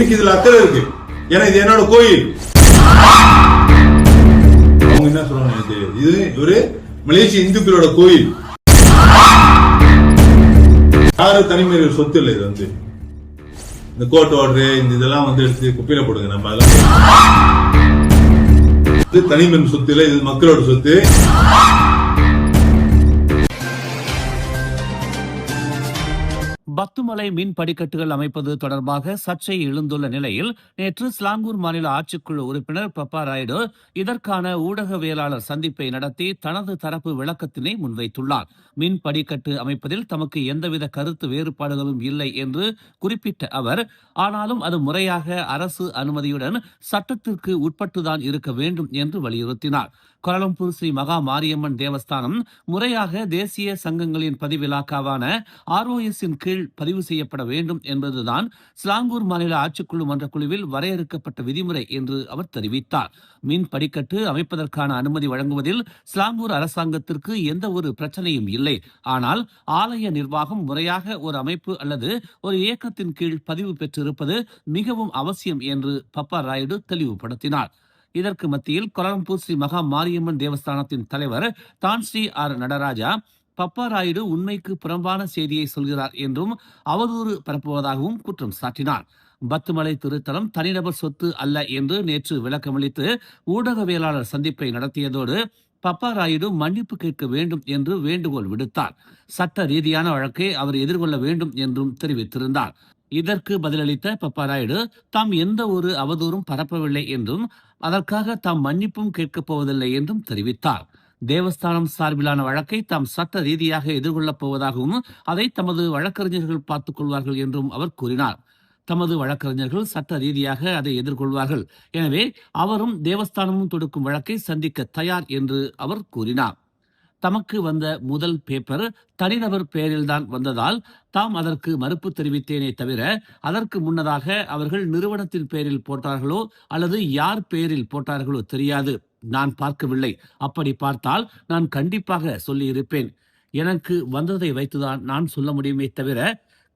எனக்கு இதுல அக்கறை இருக்கு, ஏன்னா இது என்னோட கோயில். அவங்க என்ன சொல்றாங்க, இது ஒரு மலேசிய இந்துக்களோட கோயில், யாரு தனிமனித சொத்து இல்லை. இது இந்த கோர்ட் ஆர்டர் இந்த இதெல்லாம் எடுத்து குப்பையில போடுங்க. நம்ம இது தனிமனித சொத்து இல்லை, இது மக்களோட சொத்து. பத்துமலை மின் படிக்கட்டுகள் அமைப்பது தொடர்பாக சர்ச்சை எழுந்துள்ள நிலையில் நேற்று ஸ்லாங்கூர் மாநில ஆட்சிக்குழு உறுப்பினர் பப்பா ராயுடு இதற்கான ஊடகவியலாளர் சந்திப்பை நடத்தி தனது தரப்பு விளக்கத்தினை முன்வைத்துள்ளார். மின் படிக்கட்டு அமைப்பதில் தமக்கு எந்தவித கருத்து வேறுபாடுகளும் இல்லை என்று குறிப்பிட்ட அவர், ஆனாலும் அது முறையாக அரசு அனுமதியுடன் சட்டத்திற்கு உட்பட்டுதான் இருக்க வேண்டும் என்று வலியுறுத்தினார். கோலாலம்பூர் ஸ்ரீ மகா மாரியம்மன் தேவஸ்தானம் முறையாக தேசிய சங்கங்களின் பதிவிலாக்காவான ROS கீழ் பதிவு செய்யப்பட வேண்டும் என்பதுதான் ஸ்லாங்கூர் மாநில ஆட்சிக்குழு மன்ற குழுவில் வரையறுக்கப்பட்ட விதிமுறை என்று அவர் தெரிவித்தார். மின் படிக்கட்டு அமைப்பதற்கான அனுமதி வழங்குவதில் ஸ்லாங்கூர் அரசாங்கத்திற்கு எந்த ஒரு பிரச்சனையும் இல்லை. ஆனால் ஆலய நிர்வாகம் முறையாக ஒரு அமைப்பு அல்லது ஒரு இயக்கத்தின் கீழ் பதிவு பெற்றிருப்பது மிகவும் அவசியம் என்று பப்பா ராயுடு தெளிவுபடுத்தினார். இதற்கு மத்தியில் கோலாலம்பூர் ஸ்ரீ மகா மாரியம்மன் தேவஸ்தானத்தின் தலைவர் தான் ஸ்ரீ R நடராஜா, பப்பா ராயுடு உண்மைக்கு புறம்பான செய்தியை சொல்கிறார் என்றும் அவதூறு பரப்புவதாகவும் குற்றம் சாட்டினார். பத்துமலை திருத்தலம் தனிநபர் சொத்து அல்ல என்று நேற்று விளக்கமளித்து ஊடகவியலாளர் சந்திப்பை நடத்தியதோடு பப்பா ராயுடு மன்னிப்பு கேட்க வேண்டும் என்று வேண்டுகோள் விடுத்தார். சட்ட ரீதியான வழக்கை அவர் எதிர்கொள்ள வேண்டும் என்றும் தெரிவித்திருந்தார். இதற்கு பதிலளித்த பப்பா ராயுடு தாம் எந்த ஒரு அவதூறும் பரப்பவில்லை என்றும் அதற்காக தாம் மன்னிப்பும் கேட்கப் போவதில்லை என்றும் தெரிவித்தார். தேவஸ்தானம் சார்பிலான வழக்கை தாம் சட்ட ரீதியாக எதிர்கொள்ளப் போவதாகவும் அதை தமது வழக்கறிஞர்கள் பார்த்துக் கொள்வார்கள் என்றும் அவர் கூறினார். தமது வழக்கறிஞர்கள் சட்ட ரீதியாக அதை எதிர்கொள்வார்கள், எனவே அவரும் தேவஸ்தானமும் தொடுக்கும் வழக்கை சந்திக்க தயார் என்று அவர் கூறினார். தமக்கு வந்த முதல் பேப்பர் தனிநபர் பெயரில்தான் வந்ததால் தாம் அதற்கு மறுப்பு தெரிவித்தேனே தவிர அதற்கு முன்னதாக அவர்கள் நிறுவனத்தின் பெயரில் போட்டார்களோ அல்லது யார் பெயரில் போட்டார்களோ தெரியாது, நான் பார்க்கவில்லை. அப்படி பார்த்தால் நான் கண்டிப்பாக சொல்லியிருப்பேன். எனக்கு வந்ததை வைத்துதான் நான் சொல்ல முடியுமே தவிர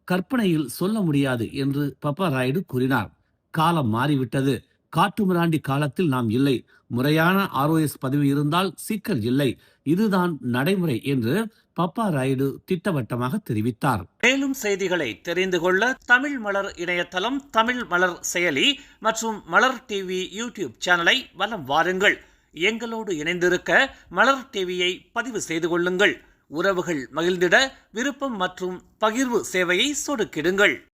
கற்பனையில் சொல்ல முடியாது என்று பப்பா ராயுடு கூறினார். காலம் மாறிவிட்டது. காட்டுமிராண்டி காலத்தில் நாம் இல்லை. முறையான ROS பதிவு இருந்தால் சிக்கல் இல்லை. இதுதான் நடைமுறை என்று பப்பா ராயுடு திட்டவட்டமாக தெரிவித்தார். மேலும் செய்திகளை தெரிந்து கொள்ள தமிழ் மலர் இணையதளம், தமிழ் மலர் செயலி மற்றும் மலர் டிவி யூடியூப் சேனலை வலம் வாருங்கள். எங்களோடு இணைந்திருக்க மலர் டிவியை பதிவு செய்து கொள்ளுங்கள். உறவுகள் மகிழ்ந்திட விருப்பம் மற்றும் பகிர்வு சேவையை சொடுக்கிடுங்கள்.